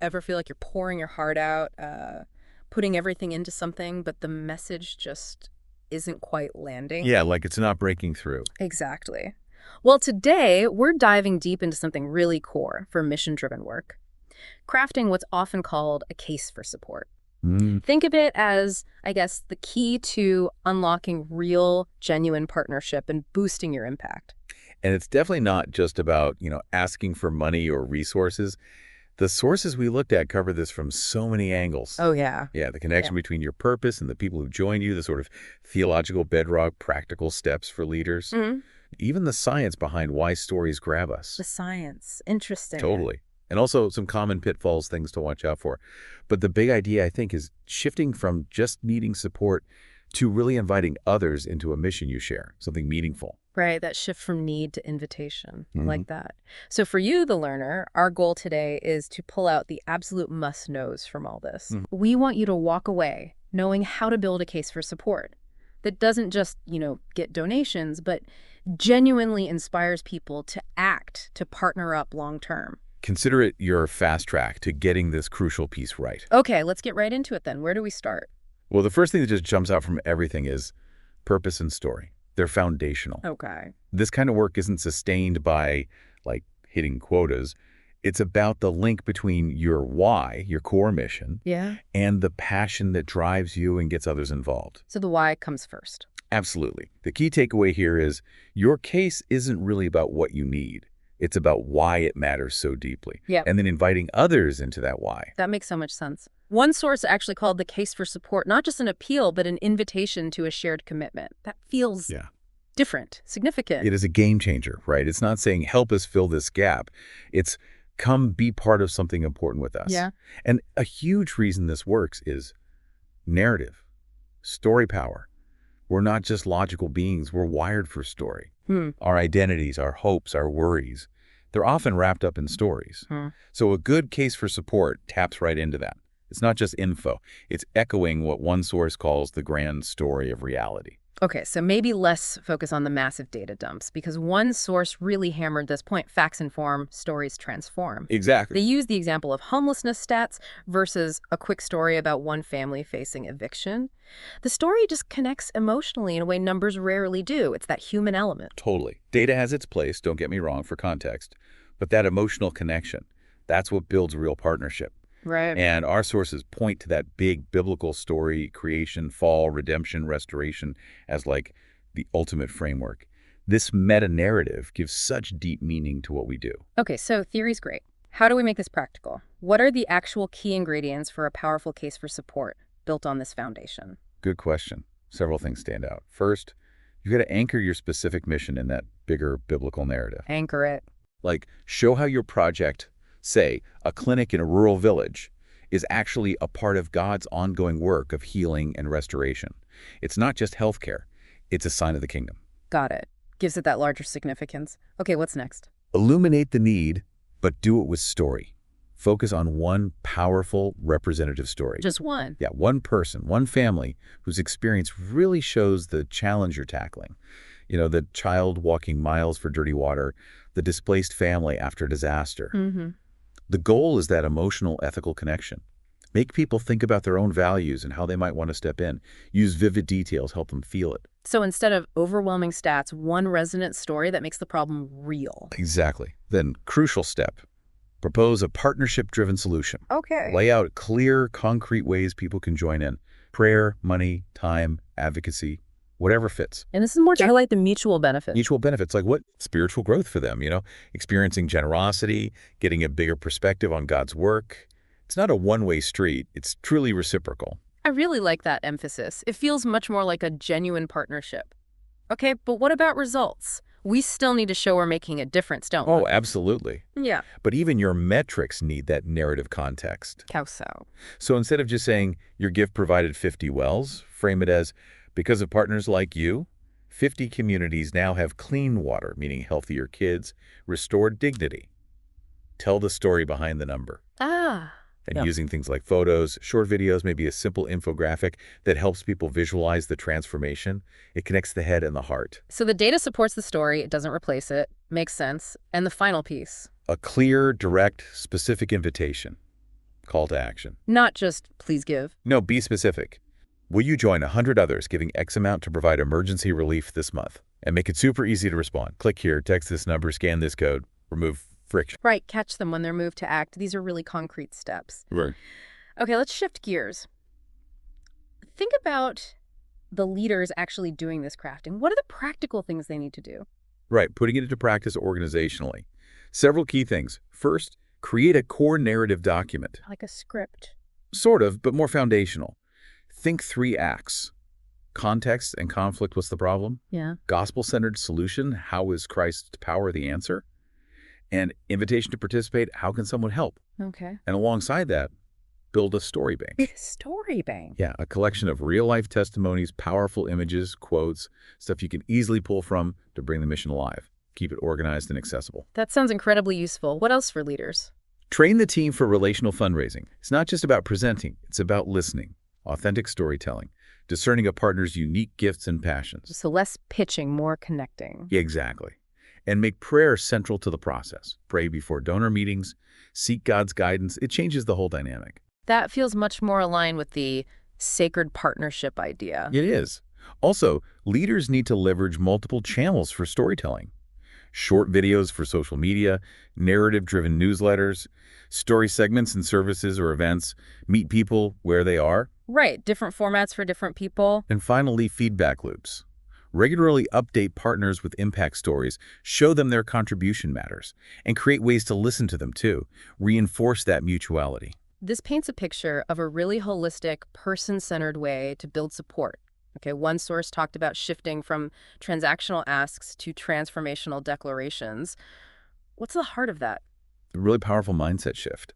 ever feel like you're pouring your heart out, putting everything into something, but the message just isn't quite landing? Yeah, like it's not breaking through. Exactly. Well, today we're diving deep into something really core for mission-driven work, crafting what's often called a case for support. Mm. Think of it as, I guess, the key to unlocking real, genuine partnership and boosting your impact. And it's definitely not just about, asking for money or resources. The sources we looked at cover this from so many angles. Oh, yeah. Yeah, the Yeah. connection between your purpose and the people who join you, the sort of theological bedrock, practical steps for leaders, Mhm. even the science behind why stories grab us. The science. Interesting. Totally. And also some common pitfalls, things to watch out for. But the big idea, I think, is shifting from just needing support to really inviting others into a mission you share, something meaningful. Right, that shift from need to invitation. I Mhm. like that. So for you, the learner, our goal today is to pull out the absolute must-knows from all this. Mhm. We want you to walk away knowing how to build a case for support that doesn't just, get donations, but genuinely inspires people to act, to partner up long-term. Consider it your fast track to getting this crucial piece right. Okay, let's get right into it then. Where do we start? Well, the first thing that just jumps out from everything is purpose and story. They're foundational. Okay. This kind of work isn't sustained by, like, hitting quotas. It's about the link between your why, your core mission, Yeah. and the passion that drives you and gets others involved. So the why comes first. Absolutely. The key takeaway here is your case isn't really about what you need. It's about why it matters so deeply. Yep. And then inviting others into that why. That makes so much sense. One source actually called the case for support not just an appeal, but an invitation to a shared commitment. That feels Yeah. different, significant. It is a game changer, right? It's not saying, help us fill this gap. It's come be part of something important with us. Yeah. And a huge reason this works is narrative, story power. We're not just logical beings. We're wired for story. Our identities, our hopes, our worries, they're often wrapped up in stories. So a good case for support taps right into that. It's not just info. It's echoing what one source calls the grand story of reality. Okay, so maybe less focus on the massive data dumps, because one source really hammered this point: facts inform, stories transform. They Exactly. use the example of homelessness stats versus a quick story about one family facing eviction. The story just connects emotionally in a way numbers rarely do. It's that human element. Totally. Data has its place, don't get me wrong, for context. But that emotional connection, that's what builds real partnership. Right. And our sources point to that big biblical story, creation, fall, redemption, restoration, as like the ultimate framework. This meta-narrative gives such deep meaning to what we do. Okay, so theory's great. How do we make this practical? What are the actual key ingredients for a powerful case for support built on this foundation? Good question. Several things stand out. First, you've got to anchor your specific mission in that bigger biblical narrative. Anchor it. Like, show how your project, say, a clinic in a rural village, is actually a part of God's ongoing work of healing and restoration. It's not just healthcare. It's a sign of the kingdom. Got it. Gives it that larger significance. Okay, what's next? Illuminate the need, but do it with story. Focus on one powerful, representative story. Just one. Yeah, one person, one family whose experience really shows the challenge you're tackling. The child walking miles for dirty water, the displaced family after disaster. The goal is that emotional, ethical connection. Make people think about their own values and how they might want to step in. Use vivid details, help them feel it. So instead of overwhelming stats, one resonant story that makes the problem real. Exactly. Then, crucial step, propose a partnership-driven solution. Okay. Lay out clear, concrete ways people can join in. Prayer, money, time, advocacy, whatever fits. And this is more to highlight the mutual benefit. Mutual benefits, like what? Spiritual growth for them, experiencing generosity, getting a bigger perspective on God's work. It's not a one-way street. It's truly reciprocal. I really like that emphasis. It feels much more like a genuine partnership. Okay, but what about results? We still need to show we're making a difference, don't we? Oh, absolutely. Yeah. But even your metrics need that narrative context. How so? So instead of just saying your gift provided 50 wells, frame it as, because of partners like you, 50 communities now have clean water, meaning healthier kids, restored dignity. Tell the story behind the number. And using things like photos, short videos, maybe a simple infographic that helps people visualize the transformation. It connects the head and the heart. So the data supports the story. It doesn't replace it. Makes sense. And the final piece. A clear, direct, specific invitation. Call to action. Not just, please give. No, be specific. Will you join 100 others giving X amount to provide emergency relief this month? And make it super easy to respond. Click here, text this number, scan this code, remove friction. Right, catch them when they're moved to act. These are really concrete steps. Right. Okay, let's shift gears. Think about the leaders actually doing this crafting. What are the practical things they need to do? Right, putting it into practice organizationally. Several key things. First, create a core narrative document. Like a script. Sort of, but more foundational. Think 3 acts. Context and conflict, what's the problem? Yeah. Gospel-centered solution, how is Christ's power the answer? And invitation to participate, how can someone help? Okay. And alongside that, build a story bank. Story bank. Yeah, a collection of real-life testimonies, powerful images, quotes, stuff you can easily pull from to bring the mission alive. Keep it organized and accessible. That sounds incredibly useful. What else for leaders? Train the team for relational fundraising. It's not just about presenting, it's about listening, authentic storytelling, discerning a partner's unique gifts and passions. So less pitching, more connecting. Yeah, exactly. And make prayer central to the process. Pray before donor meetings, seek God's guidance. It changes the whole dynamic. That feels much more aligned with the sacred partnership idea. It is. Also, leaders need to leverage multiple channels for storytelling. Short videos for social media, narrative-driven newsletters, story segments in services or events, meet people where they are. Right, different formats for different people. And finally, feedback loops. Regularly update partners with impact stories, show them their contribution matters, and create ways to listen to them too. Reinforce that mutuality. This paints a picture of a really holistic, person-centered way to build support. Okay, one source talked about shifting from transactional asks to transformational declarations. What's the heart of that? A really powerful mindset shift.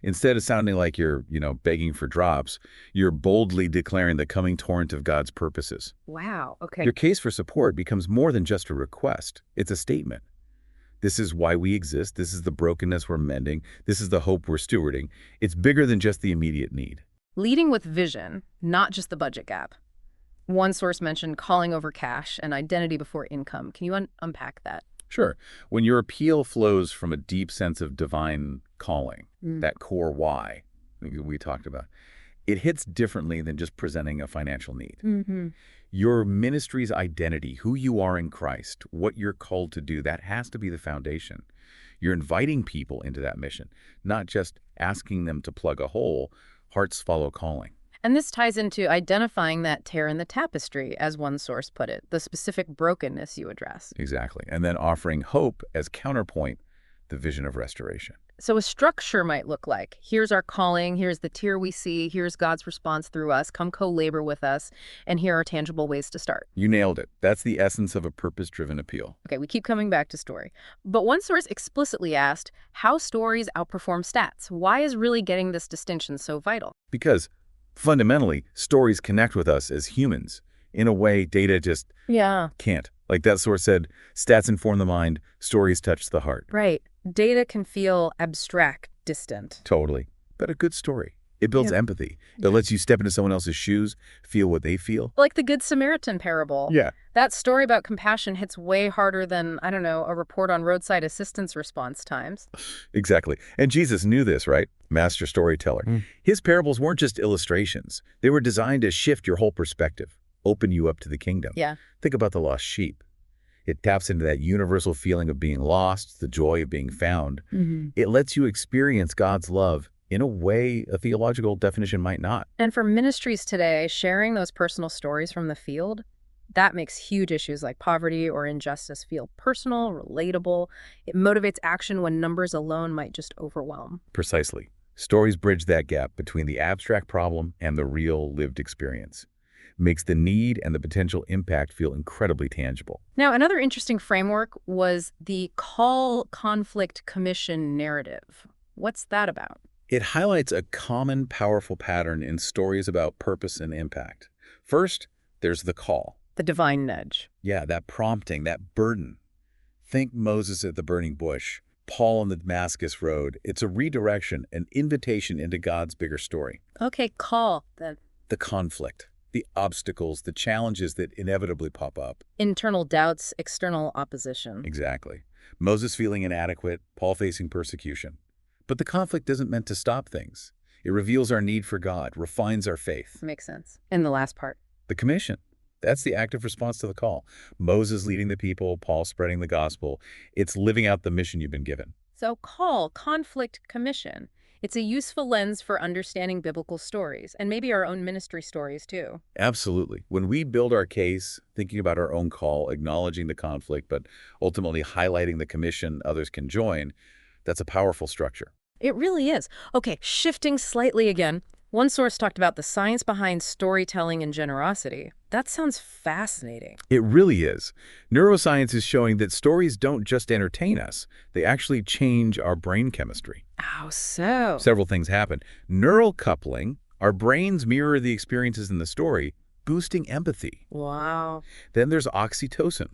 Instead of sounding like you're, begging for drops, you're boldly declaring the coming torrent of God's purposes. Wow, okay. Your case for support becomes more than just a request. It's a statement. This is why we exist. This is the brokenness we're mending. This is the hope we're stewarding. It's bigger than just the immediate need. Leading with vision, not just the budget gap. One source mentioned calling over cash and identity before income. Can you unpack that? Sure. When your appeal flows from a deep sense of divine calling, that core why we talked about, it hits differently than just presenting a financial need. Your ministry's identity, who you are in Christ, what you're called to do, that has to be the foundation. You're inviting people into that mission, not just asking them to plug a hole. Hearts follow calling. And this ties into identifying that tear in the tapestry, as one source put it, the specific brokenness you address. Exactly. And then offering hope as counterpoint, the vision of restoration. So a structure might look like, here's our calling, here's the tear we see, here's God's response through us, come co-labor with us, and here are tangible ways to start. You nailed it. That's the essence of a purpose-driven appeal. Okay, we keep coming back to story. But one source explicitly asked how stories outperform stats. Why is really getting this distinction so vital? Because fundamentally, stories connect with us as humans in a way data just can't. Like that source said, stats inform the mind, stories touch the heart. Right. Data can feel abstract, distant. Totally. But a good story, it builds empathy. It lets you step into someone else's shoes, feel what they feel. Like the Good Samaritan parable. Yeah. That story about compassion hits way harder than, I don't know, a report on roadside assistance response times. Exactly. And Jesus knew this, right? Master storyteller. His parables weren't just illustrations. They were designed to shift your whole perspective, open you up to the kingdom. Yeah. Think about the lost sheep. It taps into that universal feeling of being lost, the joy of being found. It lets you experience God's love in a way a theological definition might not. And for ministries today, sharing those personal stories from the field, that makes huge issues like poverty or injustice feel personal, relatable. It motivates action when numbers alone might just overwhelm. Precisely. Stories bridge that gap between the abstract problem and the real lived experience. Makes the need and the potential impact feel incredibly tangible. Now, another interesting framework was the call conflict commission narrative. What's that about? It highlights a common, powerful pattern in stories about purpose and impact. First, there's the call. The divine nudge. Yeah, that prompting, that burden. Think Moses at the burning bush, Paul on the Damascus road. It's a redirection, an invitation into God's bigger story. Okay, call. The conflict, the obstacles, the challenges that inevitably pop up. Internal doubts, external opposition. Exactly. Moses feeling inadequate, Paul facing persecution. But the conflict isn't meant to stop things. It reveals our need for God, refines our faith. Makes sense. And the last part. The commission. That's the active response to the call. Moses leading the people, Paul spreading the gospel. It's living out the mission you've been given. So call, conflict, commission. It's a useful lens for understanding biblical stories, and maybe our own ministry stories too. Absolutely. When we build our case, thinking about our own call, acknowledging the conflict, but ultimately highlighting the commission others can join, that's a powerful structure. It really is. Okay, shifting slightly again. One source talked about the science behind storytelling and generosity. That sounds fascinating. It really is. Neuroscience is showing that stories don't just entertain us, they actually change our brain chemistry. How so? Several things happen. Neural coupling, our brains mirror the experiences in the story, boosting empathy. Wow. Then there's oxytocin,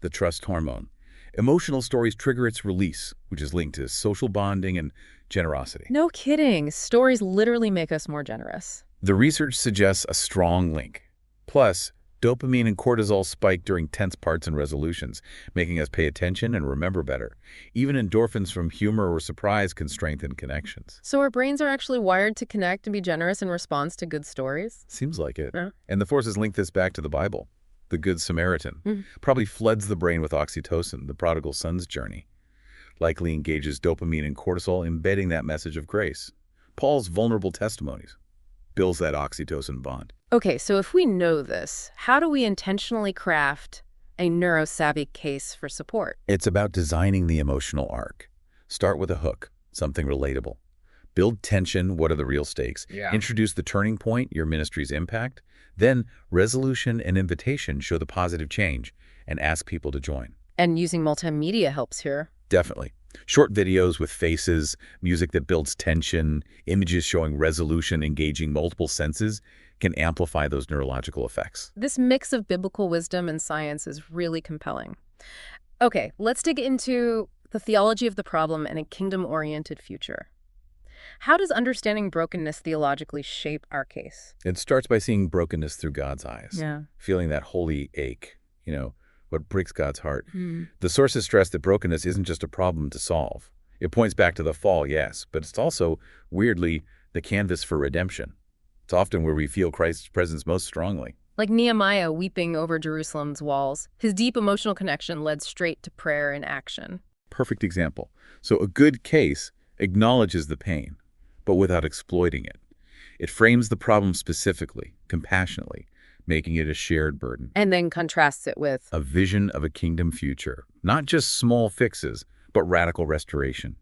the trust hormone. Emotional stories trigger its release, which is linked to social bonding and generosity. No kidding. Stories literally make us more generous. The research suggests a strong link. Plus, dopamine and cortisol spike during tense parts and resolutions, making us pay attention and remember better. Even endorphins from humor or surprise can strengthen connections. So our brains are actually wired to connect and be generous in response to good stories? Seems like it. Yeah. And the forces link this back to the Bible. The Good Samaritan Mhm. probably floods the brain with oxytocin, the prodigal son's journey. Likely engages dopamine and cortisol, embedding that message of grace. Paul's vulnerable testimonies builds that oxytocin bond. Okay, so if we know this, how do we intentionally craft a neurosavvy case for support? It's about designing the emotional arc. Start with a hook, something relatable. Build tension, what are the real stakes? Yeah. Introduce the turning point, your ministry's impact. Then resolution and invitation show the positive change and ask people to join. And using multimedia helps here. Definitely. Short videos with faces, music that builds tension, images showing resolution, engaging multiple senses can amplify those neurological effects. This mix of biblical wisdom and science is really compelling. Okay, let's dig into the theology of the problem and a kingdom-oriented future. How does understanding brokenness theologically shape our case? It starts by seeing brokenness through God's eyes, Yeah. feeling that holy ache, what breaks God's heart. The sources stress that brokenness isn't just a problem to solve. It points back to the fall, yes, but it's also, weirdly, the canvas for redemption. It's often where we feel Christ's presence most strongly. Like Nehemiah weeping over Jerusalem's walls, his deep emotional connection led straight to prayer and action. Perfect example. So a good case acknowledges the pain, but without exploiting it. It frames the problem specifically, compassionately, making it a shared burden. And then contrasts it with A vision of a kingdom future, not just small fixes, but radical restoration.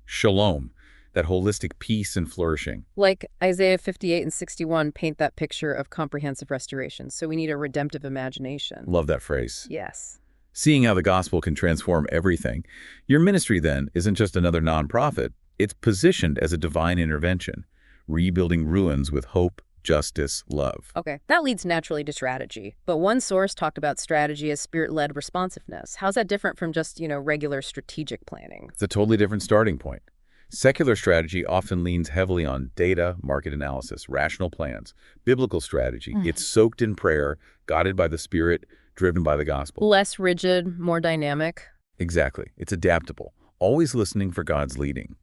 Shalom, that holistic peace and flourishing. like Isaiah 58 and 61 paint that picture of comprehensive restoration. So we need a redemptive imagination. Love that phrase. Yes. Seeing how the gospel can transform everything. Your ministry, then, isn't just another nonprofit. It's positioned as a divine intervention, rebuilding ruins with hope, justice, love. Okay, that leads naturally to strategy. But one source talked about strategy as spirit-led responsiveness. How's that different from just, regular strategic planning? It's a totally different starting point. Secular strategy often leans heavily on data, market analysis, rational plans. Biblical strategy, it's soaked in prayer, guided by the Spirit, driven by the gospel. Less rigid, more dynamic. Exactly. It's adaptable, always listening for God's leading.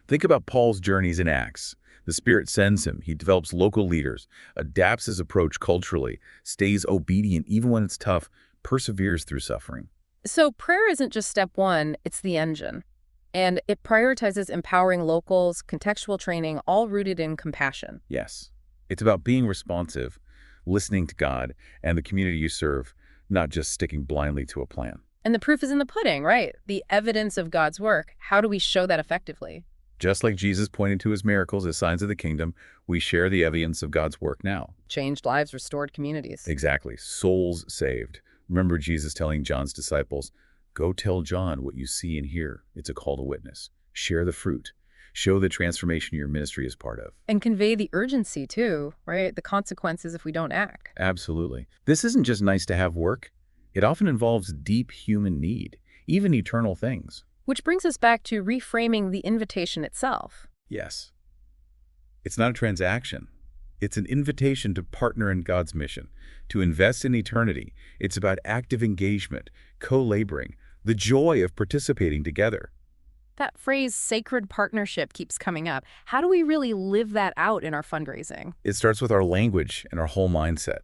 Think about Paul's journeys in Acts. The Spirit sends him. He develops local leaders, adapts his approach culturally, stays obedient even when it's tough, perseveres through suffering. So prayer isn't just step one, it's the engine. And it prioritizes empowering locals, contextual training, all rooted in compassion. Yes. It's about being responsive, listening to God and the community you serve, not just sticking blindly to a plan. And the proof is in the pudding, right? The evidence of God's work. How do we show that effectively? Just like Jesus pointed to his miracles as signs of the kingdom, we share the evidence of God's work now. Changed lives, restored communities. Exactly. Souls saved. Remember Jesus telling John's disciples, "Go tell John what you see and hear." It's a call to witness. Share the fruit. Show the transformation your ministry is part of. And convey the urgency, too, right? The consequences if we don't act. Absolutely. This isn't just nice to have work. It often involves deep human need, even eternal things. Which brings us back to reframing the invitation itself. Yes. It's not a transaction. It's an invitation to partner in God's mission, to invest in eternity. It's about active engagement, co-laboring, the joy of participating together. That phrase, sacred partnership, keeps coming up. How do we really live that out in our fundraising? It starts with our language and our whole mindset.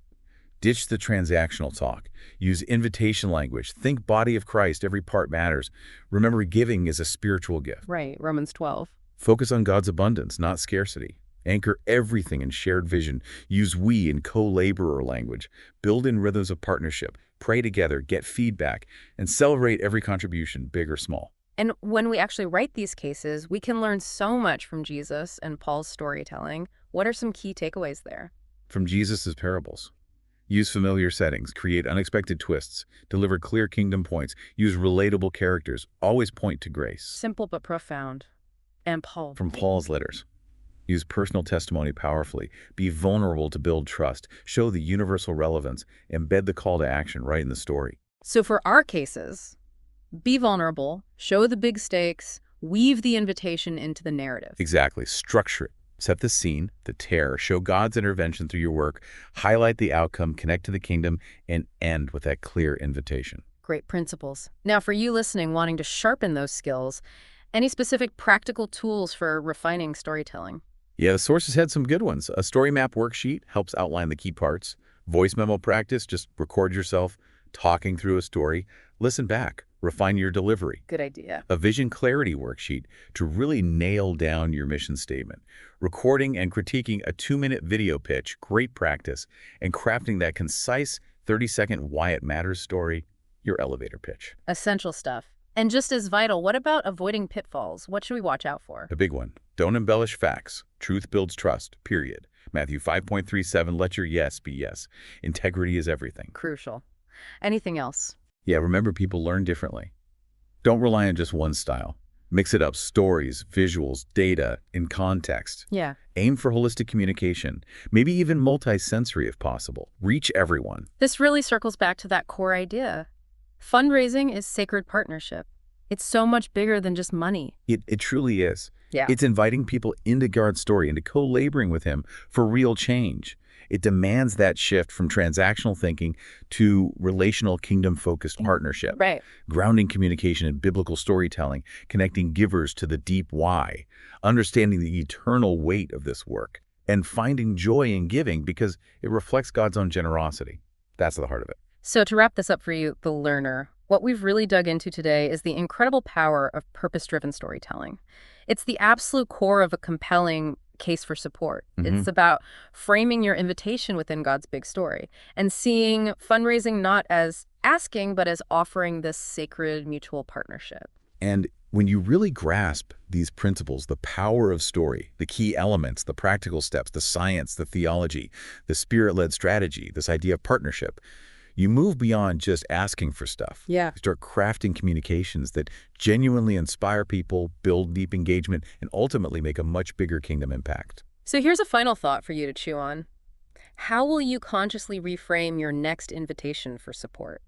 Ditch the transactional talk. Use invitation language. Think body of Christ, every part matters. Remember, giving is a spiritual gift. Right, Romans 12. Focus on God's abundance, not scarcity. Anchor everything in shared vision. Use we and co-laborer language. Build in rhythms of partnership. Pray together, get feedback, and celebrate every contribution, big or small. And when we actually write these cases, we can learn so much from Jesus and Paul's storytelling. What are some key takeaways there? From Jesus' parables. Use familiar settings, create unexpected twists, deliver clear kingdom points, use relatable characters, always point to grace. Simple but profound. And Paul. From Paul's letters. Use personal testimony powerfully. Be vulnerable to build trust. Show the universal relevance. Embed the call to action right in the story. So for our cases, be vulnerable, show the big stakes, weave the invitation into the narrative. Exactly. Structure it. Set the scene, the terror, show God's intervention through your work, highlight the outcome, connect to the kingdom, and end with that clear invitation. Great principles. Now, for you listening, wanting to sharpen those skills, any specific practical tools for refining storytelling? Yeah, the sources had some good ones. A story map worksheet helps outline the key parts. Voice memo practice, just record yourself talking through a story. Listen back, refine your delivery. Good idea. A vision clarity worksheet to really nail down your mission statement. Recording and critiquing a 2-minute video pitch, great practice. And crafting that concise 30-second why it matters story, your elevator pitch. Essential stuff. And just as vital, what about avoiding pitfalls? What should we watch out for? A big one. Don't embellish facts. Truth builds trust, period. Matthew 5.37, let your yes be yes. Integrity is everything. Crucial. Anything else? Yeah, remember, people learn differently. Don't rely on just one style. Mix it up, stories, visuals, data, in context. Yeah. Aim for holistic communication, maybe even multi-sensory if possible. Reach everyone. This really circles back to that core idea. Fundraising is sacred partnership. It's so much bigger than just money. It truly is. Yeah. It's inviting people into God's story, into co-laboring with him for real change. It demands that shift from transactional thinking to relational kingdom-focused partnership. Right. Grounding communication in biblical storytelling, connecting givers to the deep why, understanding the eternal weight of this work, and finding joy in giving because it reflects God's own generosity. That's the heart of it. So to wrap this up for you, the learner, what we've really dug into today is the incredible power of purpose-driven storytelling. It's the absolute core of a compelling case for support. It's about framing your invitation within God's big story and seeing fundraising not as asking, but as offering this sacred mutual partnership. And when you really grasp these principles, the power of story, the key elements, the practical steps, the science, the theology, the spirit-led strategy, this idea of partnership, you move beyond just asking for stuff. Yeah. You start crafting communications that genuinely inspire people, build deep engagement, and ultimately make a much bigger kingdom impact. So here's a final thought for you to chew on. How will you consciously reframe your next invitation for support?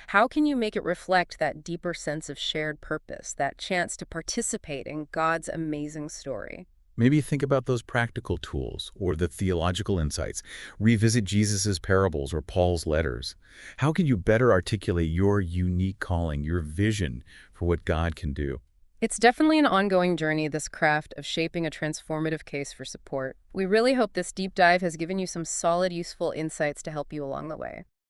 How can you make it reflect that deeper sense of shared purpose, that chance to participate in God's amazing story? Maybe think about those practical tools or the theological insights. Revisit Jesus's parables or Paul's letters. How can you better articulate your unique calling, your vision for what God can do? It's definitely an ongoing journey, this craft of shaping a transformative case for support. We really hope this deep dive has given you some solid, useful insights to help you along the way.